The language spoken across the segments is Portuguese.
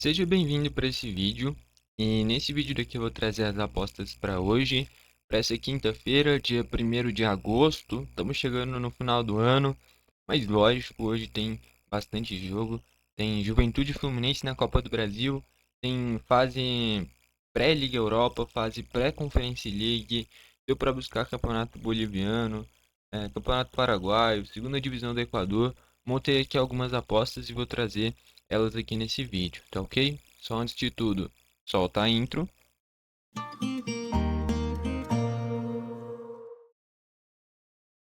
Seja bem-vindo para esse vídeo. E nesse vídeo daqui eu vou trazer as apostas para hoje, para essa quinta-feira, dia 1º de agosto. Estamos chegando no final do ano, mas lógico, hoje tem bastante jogo. Tem Juventude Fluminense na Copa do Brasil, tem fase pré-Liga Europa, fase pré-Conference League, deu para buscar Campeonato Boliviano, Campeonato Paraguaio, segunda divisão do Equador. Montei aqui algumas apostas e vou trazer elas aqui nesse vídeo, tá ok? Só antes de tudo, solta a intro.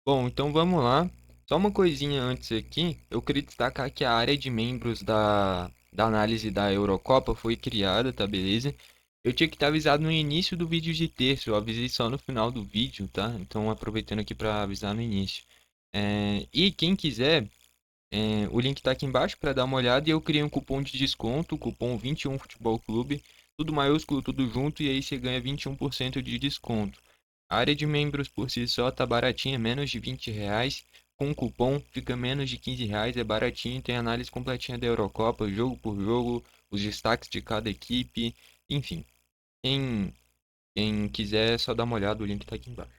Bom, então vamos lá. Só uma coisinha antes aqui, eu queria destacar que a área de membros da análise da Eurocopa foi criada, tá beleza? Eu tinha que estar avisado no início do vídeo de terça, eu avisei só no final do vídeo, tá? Então aproveitando aqui para avisar no início. E quem quiser, o link tá aqui embaixo para dar uma olhada e eu criei um cupom de desconto, cupom 21 Futebol Clube, tudo maiúsculo, tudo junto, e aí você ganha 21% de desconto. A área de membros por si só tá baratinha, menos de R$ 20. Com cupom fica menos de R$ 15, é baratinho, tem análise completinha da Eurocopa, jogo por jogo, os destaques de cada equipe, enfim. Quem, quem quiser é só dar uma olhada, o link tá aqui embaixo.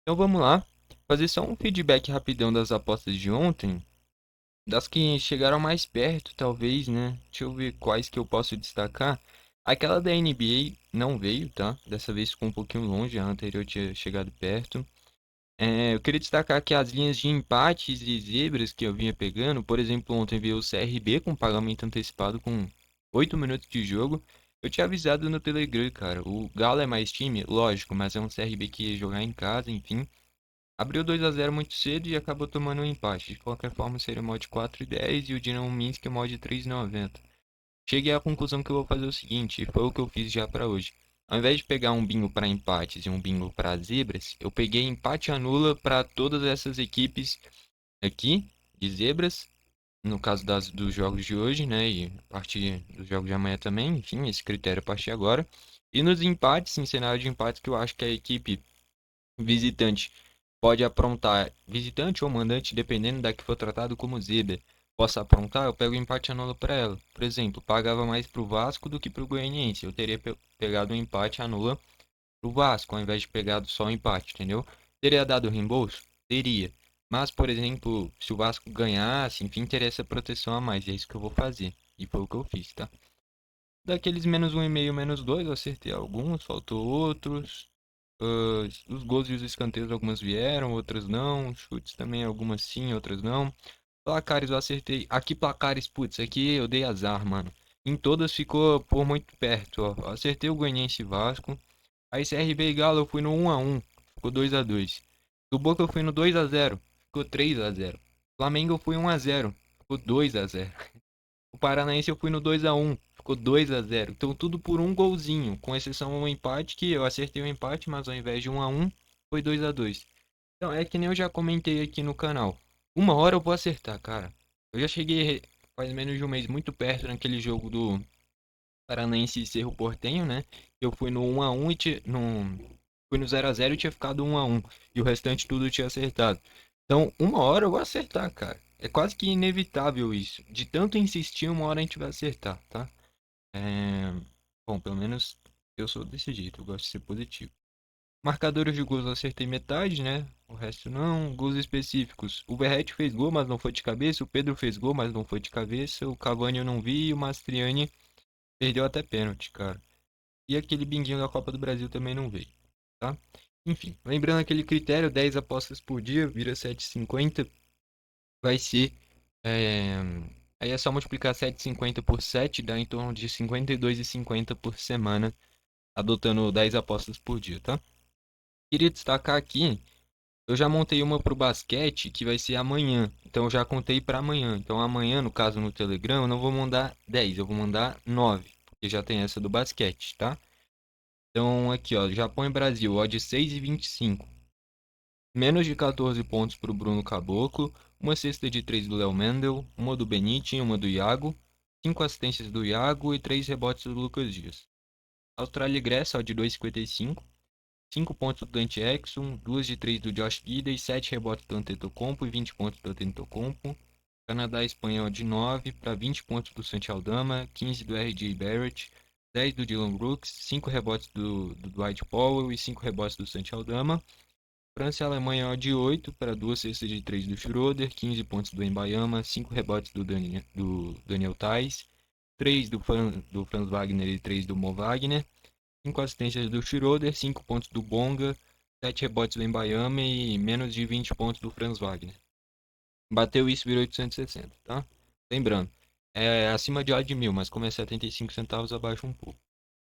Então vamos lá, fazer só um feedback rapidão das apostas de ontem. Das que chegaram mais perto, talvez, né? Deixa eu ver quais que eu posso destacar. Aquela da NBA não veio, tá? Dessa vez ficou um pouquinho longe, a anterior tinha chegado perto. Eu queria destacar aqui as linhas de empates e zebras que eu vinha pegando. Por exemplo, ontem veio o CRB com pagamento antecipado com 8 minutos de jogo. Eu tinha avisado no Telegram, cara. O Galo é mais time, lógico, mas é um CRB que ia jogar em casa, enfim. Abriu 2-0 muito cedo e acabou tomando um empate. De qualquer forma, seria mod 4,10 e o Dinamo Minsk mod 3,90. Cheguei à conclusão que eu vou fazer o seguinte, e foi o que eu fiz já para hoje. Ao invés de pegar um bingo para empates e um bingo para zebras, eu peguei empate anula para todas essas equipes aqui de zebras, no caso dos jogos de hoje, né, e a partir dos jogos de amanhã também, enfim, esse critério a partir de agora. E nos empates, em cenário de empates, que eu acho que a equipe visitante pode aprontar, visitante ou mandante, dependendo da que for tratado como zebra, possa aprontar, eu pego o empate anula para ela. Por exemplo, pagava mais pro Vasco do que pro Goianiense. Eu teria pegado o empate anula pro Vasco, ao invés de pegado só o empate, entendeu? Teria dado reembolso? Teria. Mas, por exemplo, se o Vasco ganhasse, enfim, teria essa proteção a mais. E é isso que eu vou fazer. E foi o que eu fiz, tá? Daqueles menos 1,5, menos 2, eu acertei alguns, faltou outros. Os gols e os escanteios, algumas vieram, outras não. Chutes também, algumas sim, outras não. Placares eu acertei. Aqui, placares, putz, aqui eu dei azar, mano. Em todas ficou por muito perto, ó. Eu acertei o Goianiense e Vasco. Aí CRB e Galo eu fui no 1-1, ficou 2-2. Do Boca eu fui no 2-0, ficou 3-0. Flamengo eu fui 1-0, ficou 2-0. O Paranaense eu fui no 2-1, ficou 2-0. Então tudo por um golzinho, com exceção ao empate, que eu acertei o empate, mas ao invés de 1-1, foi 2-2. Então é que nem eu já comentei aqui no canal. Uma hora eu vou acertar, cara. Eu já cheguei faz menos de um mês muito perto naquele jogo do Paranaense e Cerro Porteño, né? Eu fui no 1-1 fui no 0-0 e tinha ficado 1-1. E o restante tudo eu tinha acertado. Então, uma hora eu vou acertar, cara. É quase que inevitável isso. De tanto insistir, uma hora a gente vai acertar, tá? É... Bom, pelo menos eu sou desse jeito, eu gosto de ser positivo. Marcadores de gols eu acertei metade, né? O resto não. Gols específicos. O Verratti fez gol, mas não foi de cabeça. O Pedro fez gol, mas não foi de cabeça. O Cavani eu não vi. E o Mastriani perdeu até pênalti, cara. E aquele binguinho da Copa do Brasil também não veio, tá? Enfim, lembrando aquele critério, 10 apostas por dia, vira 7,50, vai ser... é, Aí é só multiplicar 7,50 por 7, dá em torno de 52,50 por semana, adotando 10 apostas por dia, tá? Queria destacar aqui, eu já montei uma pro basquete, que vai ser amanhã, então eu já contei para amanhã. Então amanhã, no caso no Telegram, eu não vou mandar 10, eu vou mandar 9, porque já tem essa do basquete, tá? Então, aqui, ó, Japão e Brasil, odd 6,25. Menos de 14 pontos para o Bruno Caboclo, uma cesta de 3 do Léo Mendel, uma do Benítez, uma do Iago, 5 assistências do Iago e 3 rebotes do Lucas Dias. Austrália e Grécia, odd 2,55. 5 pontos do Dante Exum, 2 de 3 do Josh Giddey, 7 rebotes do Antetokounmpo e 20 pontos do Antetokounmpo. Canadá e Espanha odd 9 para 20 pontos do Santi Aldama, 15 do R.J. Barrett, 10 do Dylan Brooks, 5 rebotes do Dwight Powell e 5 rebotes do Santi Aldama. França e Alemanha odd 8 para 2 cestas de 3 do Schroeder, 15 pontos do Wembanyama, 5 rebotes do Daniel Theis, 3 do Franz Wagner e 3 do Mo Wagner, 5 assistências do Schroeder, 5 pontos do Bonga, 7 rebotes do Wembanyama e menos de 20 pontos do Franz Wagner. Bateu isso, virou 860, tá? Lembrando, é acima de odd 1000, mas como é 75 centavos, abaixo um pouco.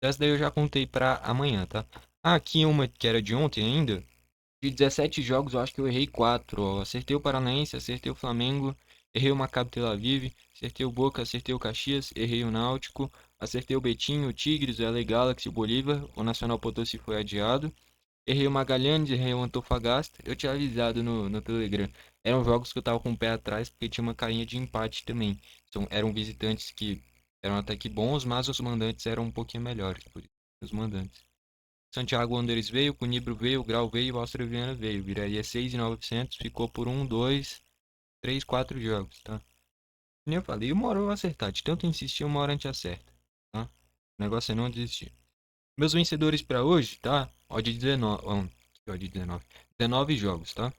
Essa daí eu já contei pra amanhã, tá? Ah, aqui uma que era de ontem ainda. De 17 jogos, eu acho que eu errei 4. Ó. Acertei o Paranaense, acertei o Flamengo, errei o Maccabi Tel Aviv, acertei o Boca, acertei o Caxias, errei o Náutico, acertei o Betinho, o Tigres, o LA Galaxy, o Bolívar, o Nacional Potosí foi adiado. Errei o Magalhães, errei o Antofagasta. Eu tinha avisado no Telegram. Eram jogos que eu tava com o pé atrás porque tinha uma carinha de empate também. Então, eram visitantes que eram até que bons, mas os mandantes eram um pouquinho melhores. Por isso, os mandantes. Santiago Wanderers veio, Cunibro veio, Grau veio, Áustria Viana veio. Viraria 6.900, ficou por 1, 2, 3, 4 jogos, tá? Como eu falei, uma hora eu vou acertar. De tanto insistir, uma hora a gente acerta, tá? O negócio é não desistir. Meus vencedores pra hoje, tá? Odd 19. Que odd 19? 19 jogos, tá?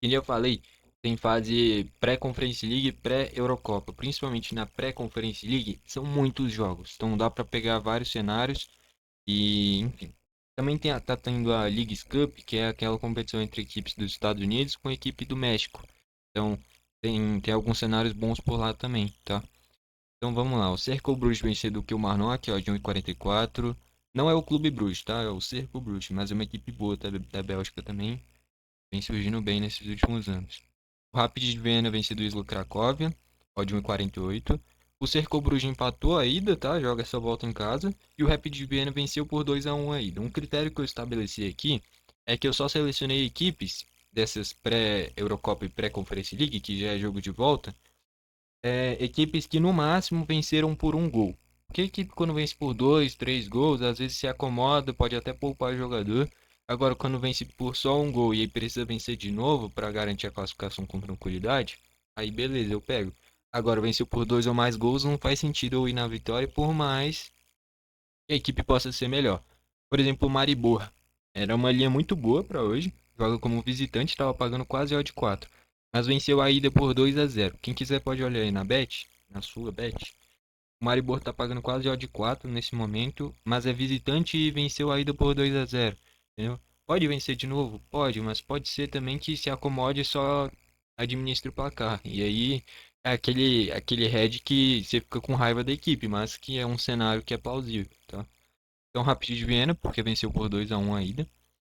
Como eu falei, tem fase pré-Conference League e pré-Eurocopa. Principalmente na pré-Conference League, são muitos jogos. Então dá pra pegar vários cenários e, enfim. Também tá tendo a Leagues Cup, que é aquela competição entre equipes dos Estados Unidos com a equipe do México. Então tem alguns cenários bons por lá também, tá? Então vamos lá, o Cercle Bruges venceu do Kilmarnock, ó, de 1,44. Não é o Clube Bruges, tá? É o Cercle Bruges, mas é uma equipe boa da Bélgica também. Vem surgindo bem nesses últimos anos. O Rapid de Viena venceu do Wisła Cracóvia, ó, de 1,48. O Cercle Bruges empatou a ida, tá? Joga essa volta em casa. E o Rapid de Viena venceu por 2-1 a ida. Um critério que eu estabeleci aqui é que eu só selecionei equipes dessas pré-Eurocopa e pré-Conference League, que já é jogo de volta, equipes que no máximo venceram por um gol. Porque a equipe quando vence por dois, três gols, às vezes se acomoda, pode até poupar o jogador. Agora, quando vence por só um gol e aí precisa vencer de novo para garantir a classificação com tranquilidade, aí beleza, eu pego. Agora, venceu por dois ou mais gols, não faz sentido eu ir na vitória, por mais que a equipe possa ser melhor. Por exemplo, o Maribor. Era uma linha muito boa para hoje. Joga como visitante, estava pagando quase odd 4. Mas venceu a ida por 2-0. Quem quiser pode olhar aí na bet, na sua bet. O Maribor está pagando quase odd 4 nesse momento, mas é visitante e venceu a ida por 2-0. Entendeu? Pode vencer de novo? Pode, mas pode ser também que se acomode e só administre o placar. E aí é aquele head que você fica com raiva da equipe, mas que é um cenário que é plausível, tá? Então, Rapid de Viena, porque venceu por 2-1 a ida.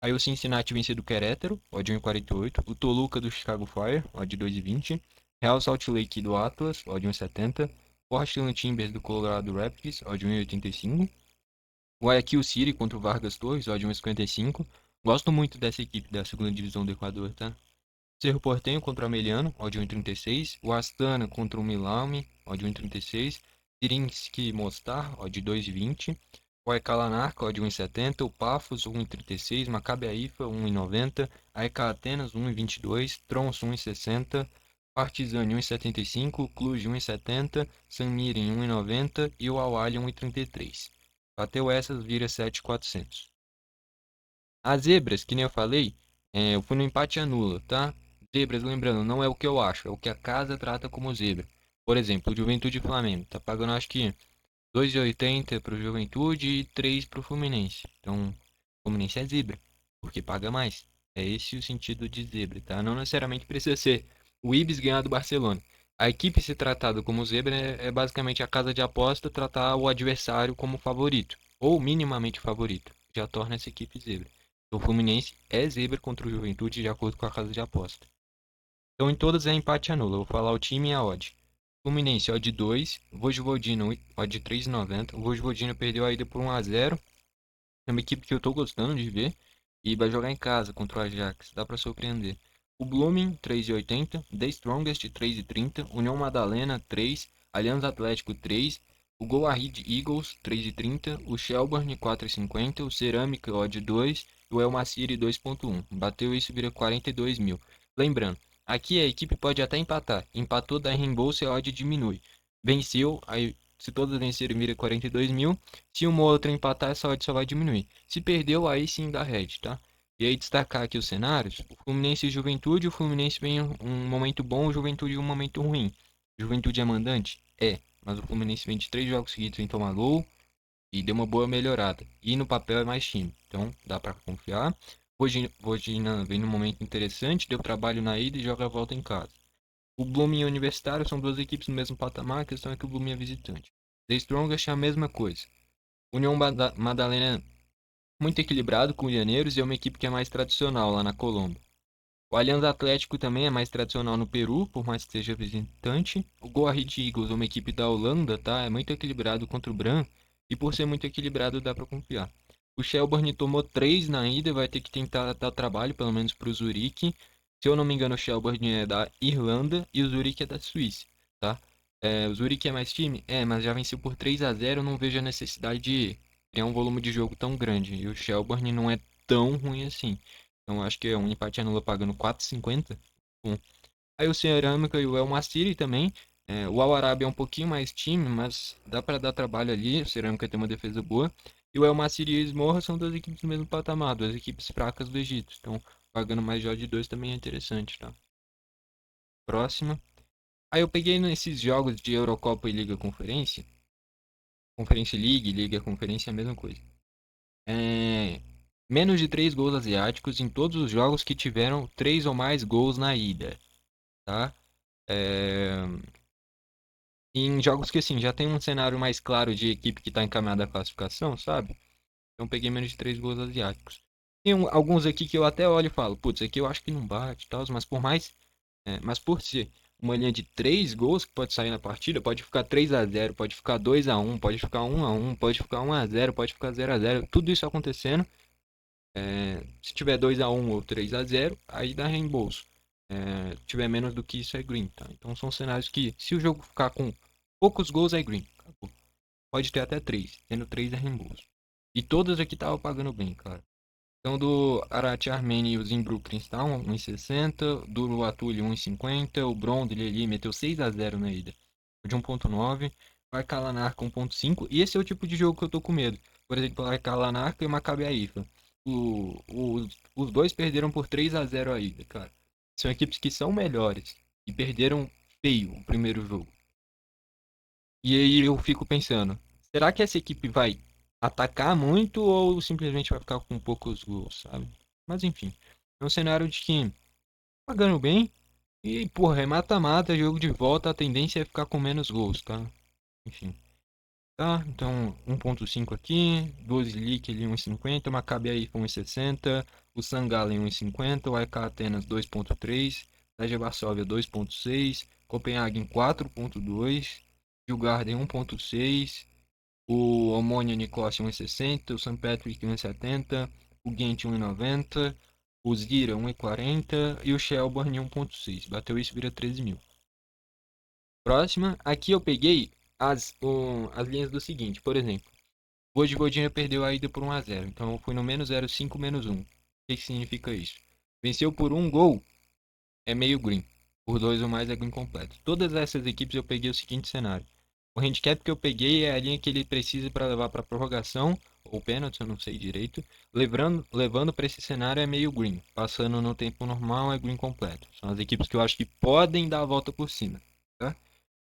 Aí o Cincinnati venceu do Querétaro, odd 1,48. O Toluca do Chicago Fire, odd 2,20. Real Salt Lake do Atlas, odd 1,70. Portland Timbers do Colorado Rapids, odd 1,85. Guayaquil City contra o Vargas Torres, odd 1,55. Gosto muito dessa equipe da segunda divisão do Equador, tá? Cerro Porteño contra o Ameliano, odd 1,36. O Astana contra o Milaume, odd 1,36. Zrinjski Mostar, odd 2,20. O AEK Larnaca, odd 1,70. O Pafos, 1,36. Maccabi Haifa, 1,90. AEK Atenas, 1,22. Tromsø, 1,60. Partizan, 1,75. Cluj, 1,70. San Mirren, 1,90. E o Al-Ahly, 1,33. Bateu essas, vira 7,400. As zebras, que nem eu falei, eu fui no empate anula, tá? Zebras, lembrando, não é o que eu acho, é o que a casa trata como zebra. Por exemplo, o Juventude e Flamengo, tá pagando acho que 2,80 pro Juventude e 3 pro Fluminense. Então, o Fluminense é zebra, porque paga mais. É esse o sentido de zebra, tá? Não necessariamente precisa ser o Ibis ganhar do Barcelona. A equipe ser tratada como zebra é basicamente a casa de aposta tratar o adversário como favorito, ou minimamente favorito. Já torna essa equipe zebra. O Fluminense é zebra contra o Juventude de acordo com a casa de aposta. Então em todas é empate anula. Eu vou falar o time e a odd. Fluminense odd 2, Vojvodina odd 3,90. O Vojvodina perdeu a ida por 1-0. É uma equipe que eu tô gostando de ver e vai jogar em casa contra o Ajax. Dá para surpreender. O Blooming 3,80, The Strongest 3,30, União Madalena 3, Aliança Atlético 3, o Go Ahead Eagles 3,30, o Shelbourne 4,50, o Cerâmica odd 2 e o El Masiri 2,1. Bateu isso, vira 42 mil. Lembrando, Aqui a equipe pode até empatar. Empatou, dá reembolso e a odd diminui. Venceu, aí se todas vencerem vira 42 mil. Se uma ou outra empatar, essa odd só vai diminuir. Se perdeu, aí sim dá head, tá? E aí destacar aqui os cenários. O Fluminense e Juventude. O Fluminense vem um momento bom, o Juventude um momento ruim. Juventude é mandante? É. Mas o Fluminense vem de 3 jogos seguidos sem tomar gol e deu uma boa melhorada. E no papel é mais time, então dá para confiar. Vojina vem num momento interessante, deu trabalho na ida e joga a volta em casa. O Blooming e o Universitário são duas equipes no mesmo patamar, a questão é que o Blooming é visitante. The Strongest é a mesma coisa. União Madalena muito equilibrado com o Llaneiros e é uma equipe que é mais tradicional lá na Colômbia. O Allianz Atlético também é mais tradicional no Peru, por mais que seja visitante. O Go Ahead Eagles, uma equipe da Holanda, tá? É muito equilibrado contra o Bran. E por ser muito equilibrado, dá para confiar. O Shelbourne tomou 3 na ida, vai ter que tentar dar trabalho, pelo menos para o Zurique. Se eu não me engano, o Shelbourne é da Irlanda e o Zurique é da Suíça, tá? O Zurique é mais time? É, mas já venceu por 3-0, não vejo a necessidade de criar um volume de jogo tão grande. E o Shelbourne não é tão ruim assim. Então acho que é um empate anula pagando 4,50. Bom. Aí o Cerâmica e o El Mastiri também. O Al Arabi é um pouquinho mais time, mas dá para dar trabalho ali. O Cerâmica tem uma defesa boa. E o El Mastiri e o Esmorra são duas equipes do mesmo patamar, duas equipes fracas do Egito. Então pagando mais de odd 2 também é interessante, tá? Próxima. Aí eu peguei nesses jogos de Eurocopa e Liga Conferência. Conferência League, Liga Conferência é a mesma coisa. É, menos de 3 gols asiáticos em todos os jogos que tiveram 3 ou mais gols na ida, tá? É, em jogos que assim já tem um cenário mais claro de equipe que está encaminhada à classificação, sabe? Então peguei menos de 3 gols asiáticos. Tem alguns aqui que eu até olho e falo, putz, aqui eu acho que não bate e tal, mas por ser uma linha de 3 gols que pode sair na partida, pode ficar 3-0, pode ficar 2-1, pode ficar 1-1, pode ficar 1-0, pode ficar 0-0, tudo isso acontecendo. Se tiver 2-1 ou 3-0, aí dá reembolso. Se tiver menos do que isso, é green, tá? Então são cenários que, se o jogo ficar com poucos gols, é green. Acabou. Pode ter até 3. Tendo 3 é reembolso. E todas aqui tava pagando bem, cara. Então do Arati Armeni e o Zimbru Cristal, 1,60. Do Luatuli, 1,50. O Brondel ali meteu 6-0 na ida. De 1,9. O Arcalanarca, 1,5. E esse é o tipo de jogo que eu tô com medo. Por exemplo, o Arcalanarca e o Maccabi Haifa. Os dois perderam por 3-0 a ida, cara. São equipes que são melhores. E perderam feio o primeiro jogo. E aí eu fico pensando, será que essa equipe vai atacar muito ou simplesmente vai ficar com poucos gols, sabe? Mas enfim, é um cenário de que pagando bem e, porra, é mata-mata, jogo de volta, a tendência é ficar com menos gols, tá? Enfim, tá? Então, 1,5 aqui, 12 Leak ali 1,50, Maccabi aí com 1,60, o Sangalen 1,50, o AEK Atenas 2,3, Legia Varsóvia 2,6, Copenhagen 4,2, Djurgården 1,6, o Omonia Nicosia 1,60, o St. Patrick 1,70, o Ghent 1,90, o Zira 1,40 e o Shelbourne 1,6. Bateu isso, vira 13 mil. Próxima, aqui eu peguei as linhas do seguinte, por exemplo, Vojvodina perdeu a ida por 1-0, então eu fui no menos 0,5 menos 1. O que significa isso? Venceu por um gol, é meio green. Por 2 ou mais é green completo. Todas essas equipes eu peguei o seguinte cenário. O handicap que eu peguei é a linha que ele precisa para levar para prorrogação ou pênalti, eu não sei direito. Levando para esse cenário é meio green. Passando no tempo normal é green completo. São as equipes que eu acho que podem dar a volta por cima, tá?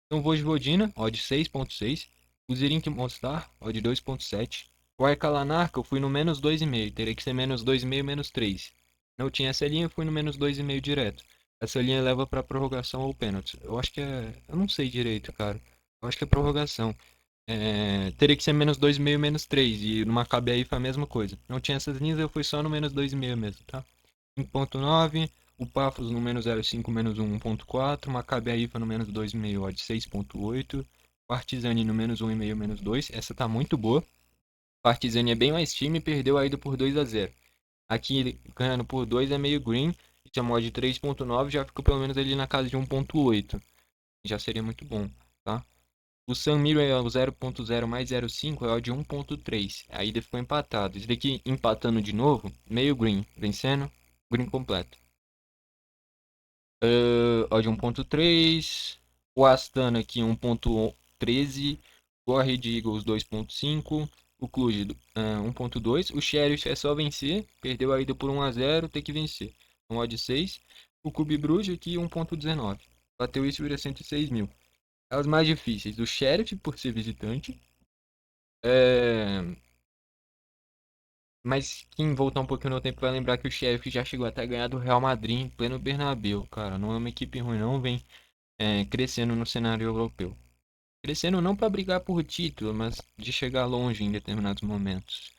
Então Vojvodina, odd 6,6. O Zirink Mostar, odd 2,7. O Arcalanarca eu fui no menos 2,5. Teria que ser menos 2,5, menos 3. Não tinha essa linha, eu fui no menos 2,5 direto. Essa linha leva para prorrogação ou pênalti. Eu acho que é. Eu não sei direito, cara. Eu acho que é prorrogação. Teria que ser menos 2,5, menos 3. E no Maccabi aí foi a mesma coisa. Não tinha essas linhas, eu fui só no menos 2,5 mesmo, tá? 5,9. O Paphos no menos 0,5, menos 1, 1,4. Maccabi Haifa no menos 2,5, odd 6,8. Partizani no menos 1,5, menos 2. Essa tá muito boa. Partizani é bem mais time e perdeu a ida por 2-0. Aqui ganhando por 2 é meio green. Se a mod 3,9 já ficou pelo menos ali na casa de 1,8. Já seria muito bom, tá? O San Miro é o 0,0 mais 0,5 é o de 1,3. A ida ficou empatado. Isso daqui empatando de novo, meio green. Vencendo, green completo. Odd 1.3. O Astana aqui 1.13. O Red Eagles 2.5. O Cluj 1.2. O Sheriff é só vencer. Perdeu a ida por 1-0, tem que vencer. Um odd 6. O Clube Bruges aqui 1.19. Bateu isso vira 106 mil. As mais difíceis. O Sheriff por ser visitante. É... Mas quem voltar um pouquinho no tempo vai lembrar que o Sheriff já chegou até a ganhar do Real Madrid em pleno Bernabéu, cara. Não é uma equipe ruim, não. Vem crescendo no cenário europeu. Crescendo não para brigar por título, mas de chegar longe em determinados momentos.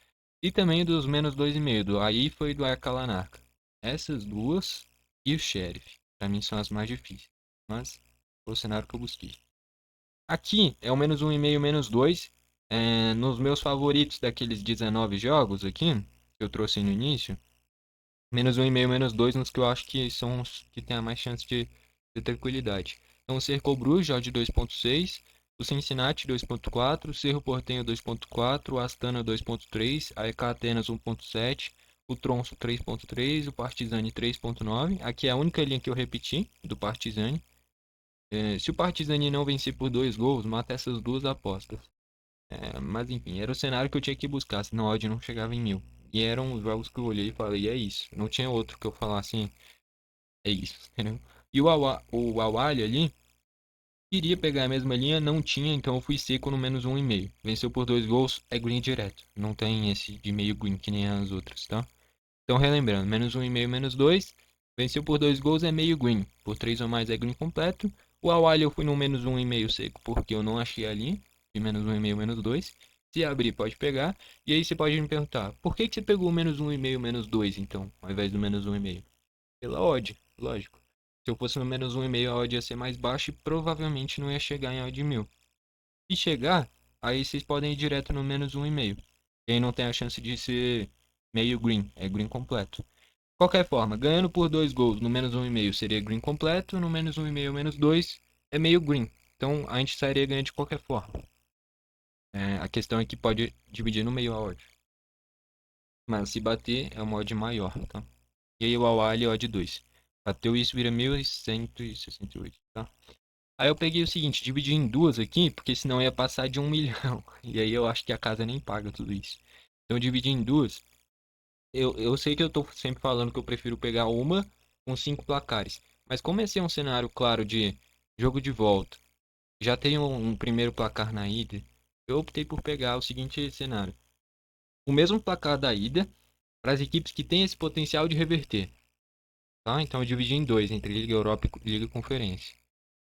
E também dos menos 2,5 do AIFA e do Arcalanarca. Essas duas e o Sheriff. Para mim são as mais difíceis. Mas foi o cenário que eu busquei. Aqui é o menos 1,5, menos 2. Nos meus favoritos daqueles 19 jogos aqui, que eu trouxe no início. Menos 1,5, menos 2 nos que eu acho que são os que tem a mais chance de tranquilidade. Então, o Cerco Bruges, odd 2.6, o Cincinnati 2.4, o Cerro Porteño 2.4, o Astana 2.3, a EK Atenas 1.7, o Tronço 3.3, o Partizani 3.9. Aqui é a única linha que eu repeti do Partizani. Se o Partizani não vencer por 2 gols, mata essas duas apostas. Mas enfim, era o cenário que eu tinha que buscar, senão a odd não chegava em 1.000. E eram os jogos que eu olhei e falei, é isso. Não tinha outro que eu falasse, assim, é isso, entendeu? E o Awali ali, queria pegar a mesma linha, não tinha, então eu fui seco no menos 1,5. Venceu por 2 gols, é green direto. Não tem esse de meio green que nem as outras, tá? Então relembrando, menos 1,5, menos 2. Venceu por 2 gols, é meio green. Por 3 ou mais é green completo. O Awali eu fui no menos 1,5 seco, porque eu não achei a linha. De menos 1,5, menos 2. Se abrir, pode pegar. E aí você pode me perguntar, por que você pegou o menos 1,5, menos 2, então, ao invés do menos 1,5? Pela odd, lógico. Se eu fosse no menos 1,5, a odd ia ser mais baixa e provavelmente não ia chegar em odd 1.000. Se chegar, aí vocês podem ir direto no menos 1,5. E aí não tem a chance de ser meio green, é green completo. Qualquer forma, ganhando por 2 gols no menos 1,5 seria green completo, no menos 1,5 menos 2 é meio green. Então a gente sairia ganhando de qualquer forma. A questão é que pode dividir no meio a odd. Mas se bater é uma odd maior, tá? E aí o Awali é odd 2. Bateu isso, vira 1.168, tá? Aí eu peguei o seguinte, dividi em duas aqui, porque senão ia passar de 1 milhão. E aí eu acho que a casa nem paga tudo isso. Então eu dividi em duas. Eu sei que eu tô sempre falando que eu prefiro pegar uma com 5 placares. Mas como esse é um cenário, claro, de jogo de volta, já tem um primeiro placar na ida, eu optei por pegar o seguinte cenário. O mesmo placar da ida para as equipes que têm esse potencial de reverter. Tá? Então eu dividi em dois, entre Liga Europa e Liga Conferência.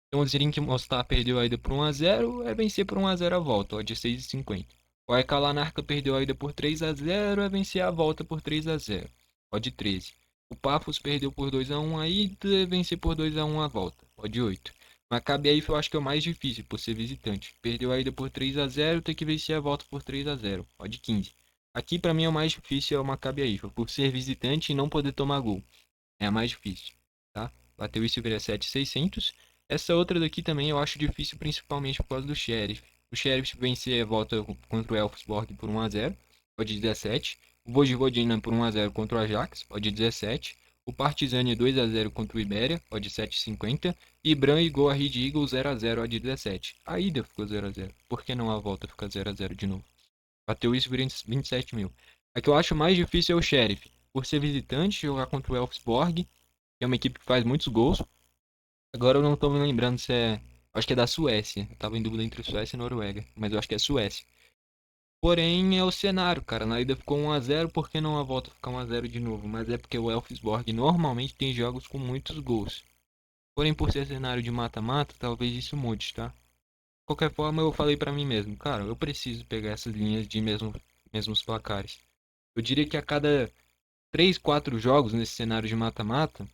Então o Zurich Mostar perdeu a ida por 1-0, é vencer por 1-0 a volta, odd 6,50. O AEK Larnaca perdeu a ida por 3-0, é vencer a volta por 3-0, odd 13. O Paphos perdeu por 2-1 a ida, é vencer por 2-1 a volta, odd 8. Maccabi aí eu acho que é o mais difícil, por ser visitante. Perdeu a ida por 3-0, tem que vencer a volta por 3-0, odd 15. Aqui pra mim é o mais difícil é o Maccabi Haifa, por ser visitante e não poder tomar gol. É a mais difícil, tá? Bateu isso vira 7,600. Essa outra daqui também eu acho difícil, principalmente por causa do Sheriff. O Sheriff vencer a volta contra o Elfsborg por 1-0, pode 17. O Vojvodina por 1-0 contra o Ajax, pode 17. O Partizani 2-0 contra o Iberia, pode 7,50. E Bran igual a Red Eagle 0-0, odd 17. A ida ficou 0-0. Por que não a volta fica 0-0 de novo? Bateu isso vira 27 mil. A que eu acho mais difícil é o Sheriff. Por ser visitante, jogar contra o Elfsborg, que é uma equipe que faz muitos gols. Agora eu não tô me lembrando se é. Acho que é da Suécia. Eu tava em dúvida entre Suécia e Noruega. Mas eu acho que é Suécia. Porém, é o cenário, cara. Na ida ficou 1-0, por que não a volta ficar 1-0 de novo? Mas é porque o Elfsborg normalmente tem jogos com muitos gols. Porém, por ser cenário de mata-mata, talvez isso mude, tá? De qualquer forma, eu falei pra mim mesmo, cara, eu preciso pegar essas linhas de mesmos placares. Eu diria que a cada 3, 4 jogos nesse cenário de mata-mata,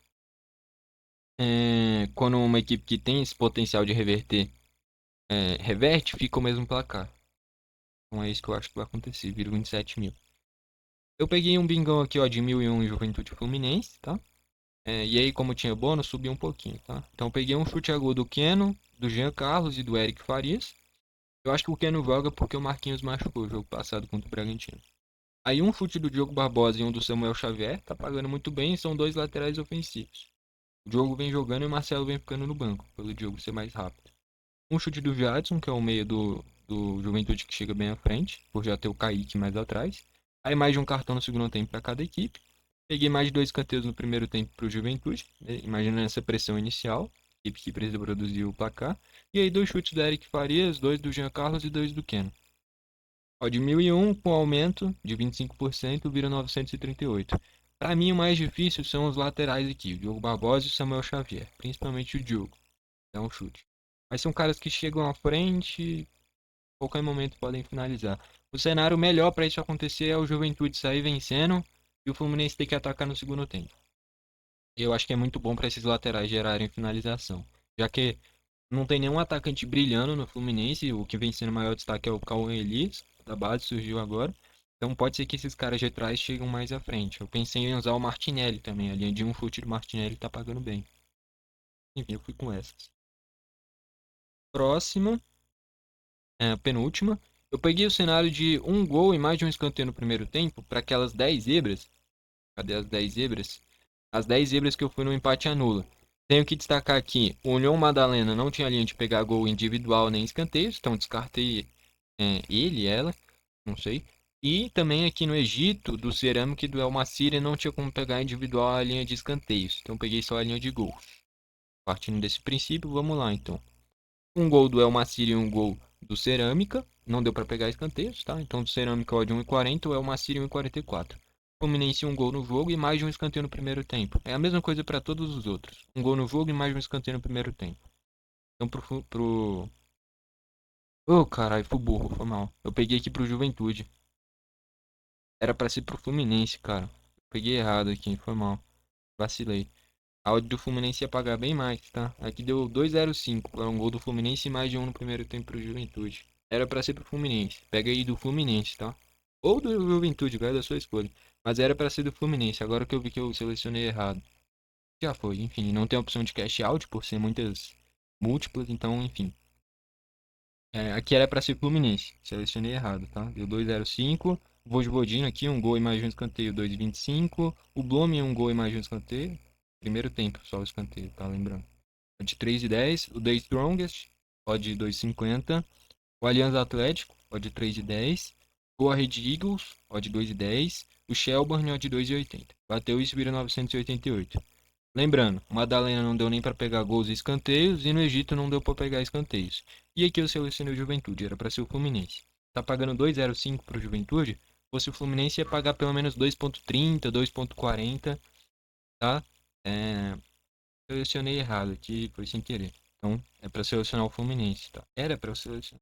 quando uma equipe que tem esse potencial de reverter reverte, fica o mesmo placar. Então é isso que eu acho que vai acontecer, vira 27 mil. Eu peguei um bingão aqui, ó, de 1.001 Juventude Fluminense, tá? E aí, como tinha bônus, subi um pouquinho, tá? Então eu peguei um chute a gol do Keno, do Jean Carlos e do Eric Farias. Eu acho que o Keno joga porque o Marquinhos machucou o jogo passado contra o Bragantino. Aí um chute do Diogo Barbosa e um do Samuel Xavier, tá pagando muito bem, são dois laterais ofensivos. O Diogo vem jogando e o Marcelo vem ficando no banco, pelo Diogo ser mais rápido. Um chute do Jadson, que é o meio do Juventude que chega bem à frente, por já ter o Kaique mais atrás. Aí mais de um cartão no segundo tempo para cada equipe. Peguei mais de dois escanteios no primeiro tempo para o Juventude, né? Imaginando essa pressão inicial, equipe que precisa produzir o placar. E aí dois chutes do Eric Farias, dois do Jean Carlos e dois do Keno. Ó, de 1.001, com aumento de 25%, vira 938. Para mim, o mais difícil são os laterais aqui, o Diogo Barbosa e o Samuel Xavier, principalmente o Diogo. Dá um chute. Mas são caras que chegam à frente, qualquer momento podem finalizar. O cenário melhor para isso acontecer é o Juventude sair vencendo e o Fluminense ter que atacar no segundo tempo. Eu acho que é muito bom para esses laterais gerarem finalização, já que não tem nenhum atacante brilhando no Fluminense, o que vem sendo o maior destaque é o Cauã Elias, da base, surgiu agora. Então pode ser que esses caras de trás cheguem mais à frente. Eu pensei em usar o Martinelli também, a linha de um chute do Martinelli tá pagando bem. Enfim, eu fui com essas. Próxima, penúltima. Eu peguei o cenário de um gol e mais de um escanteio no primeiro tempo para aquelas 10 zebras. Cadê as 10 zebras? As 10 zebras que eu fui no empate anula. Tenho que destacar aqui, o União Madalena não tinha linha de pegar gol individual nem escanteios, então descartei ele, ela, não sei. E também aqui no Egito, do Cerâmica e do El Massiri, não tinha como pegar individual a linha de escanteios, então peguei só a linha de gol. Partindo desse princípio, vamos lá então. Um gol do El Massiri e um gol do Cerâmica. Não deu para pegar escanteios, tá? Então do Cerâmica odd 1,40, o El Massiri 1,44. Fluminense um gol no jogo e mais de um escanteio no primeiro tempo. É a mesma coisa para todos os outros. Um gol no jogo e mais de um escanteio no primeiro tempo. Então pro... Oh, caralho, fui burro, foi mal. Eu peguei aqui pro Juventude. Era para ser pro Fluminense, cara. Peguei errado aqui, foi mal. Vacilei. A odd do Fluminense ia pagar bem mais, tá? Aqui deu 2,05 para um gol do Fluminense e mais de um no primeiro tempo pro Juventude. Era pra ser pro Fluminense. Pega aí do Fluminense, tá? Ou do Juventude, vai da sua escolha. Mas era pra ser do Fluminense. Agora que eu vi que eu selecionei errado. Já foi, enfim. Não tem opção de cash out por ser muitas múltiplas, então, enfim. Aqui era pra ser Fluminense. Selecionei errado, tá? Deu 2,05. Vojvodina aqui, um gol e mais de um escanteio, 2,25. O Bloom, um gol e mais de um escanteio. Primeiro tempo, só o escanteio, tá? Lembrando. Odd 3,10. O The Strongest, odd 2,50. O Alianza Atlético, odd 3,10. O Red Eagles, odd 2,10. O Shelbourne, odd 2,80. Bateu isso, vira 988. Lembrando, o Madalena não deu nem para pegar gols e escanteios, e no Egito não deu para pegar escanteios. E aqui eu selecionei o Juventude, era para ser o Fluminense. Tá pagando 2,05 pro Juventude? Fosse o Fluminense ia pagar pelo menos 2,30, 2,40, tá? Selecionei errado aqui, foi sem querer. Então, é para selecionar o Fluminense, tá? Era para eu selecionar.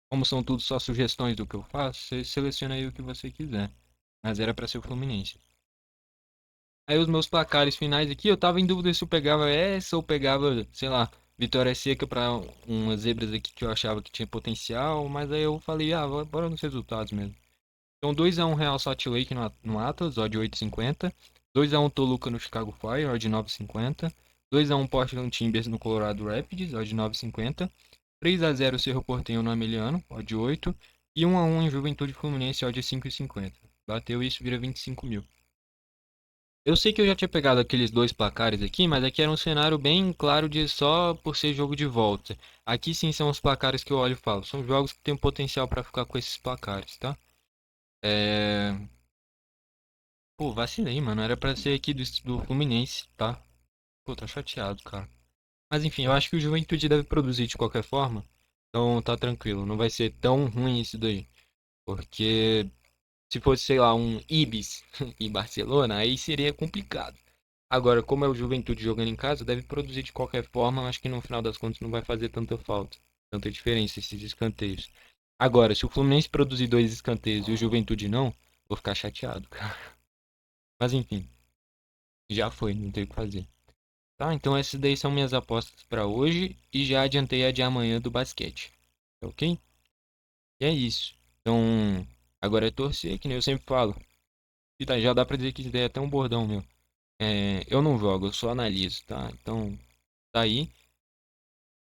Como são tudo só sugestões do que eu faço, você seleciona aí o que você quiser. Mas era para ser o Fluminense. Aí os meus placares finais aqui, eu tava em dúvida se eu pegava essa ou pegava, sei lá, Vitória Seca para umas zebras aqui que eu achava que tinha potencial, mas aí eu falei, bora nos resultados mesmo. Então 2x1 Real Salt Lake no Atlas, odd 8,50. 2x1 Toluca no Chicago Fire, odd 9,50. 2x1 Portland Timbers no Colorado Rapids, odd 9,50. 3x0 Cerro Porteño no Ameliano, odd 8. E 1x1 em Juventude Fluminense, odd 5,50. Bateu isso, vira 25 mil. Eu sei que eu já tinha pegado aqueles dois placares aqui, mas aqui era um cenário bem claro de só por ser jogo de volta. Aqui sim são os placares que eu olho e falo. São jogos que têm potencial para ficar com esses placares, tá? É... Pô, vacilei, mano. Era pra ser aqui do Fluminense, tá? Pô, tô chateado, cara. Mas enfim, eu acho que o Juventude deve produzir de qualquer forma. Então tá tranquilo. Não vai ser tão ruim isso daí. Porque se fosse, sei lá, um Ibis e Barcelona, aí seria complicado. Agora, como é o Juventude jogando em casa, deve produzir de qualquer forma. Eu acho que no final das contas não vai fazer tanta falta. Tanta diferença esses escanteios. Agora, se o Fluminense produzir dois escanteios e o Juventude não, vou ficar chateado, cara. Mas enfim, já foi, não tem o que fazer. Tá, então essas daí são minhas apostas para hoje e já adiantei a de amanhã do basquete. Tá ok? E é isso. Então, agora é torcer, que nem eu sempre falo. E tá, já dá pra dizer que isso daí é até um bordão meu. Eu não jogo, eu só analiso, tá? Então, tá aí.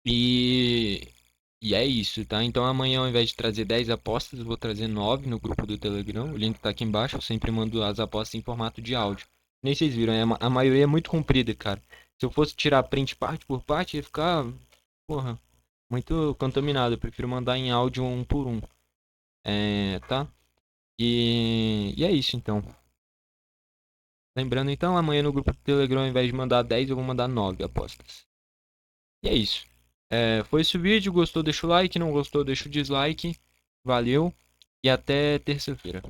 E, e é isso, tá? Então amanhã, ao invés de trazer 10 apostas, eu vou trazer 9 no grupo do Telegram. O link tá aqui embaixo. Eu sempre mando as apostas em formato de áudio. Nem vocês viram, a maioria é muito comprida, cara. Se eu fosse tirar print parte por parte, ia ficar, porra, muito contaminado. Eu prefiro mandar em áudio um por um. Tá? E é isso então. Lembrando então, amanhã no grupo do Telegram, ao invés de mandar 10 eu vou mandar 9 apostas. E é isso. Foi esse o vídeo. Gostou, deixa o like. Não gostou, deixa o dislike. Valeu. E até terça-feira.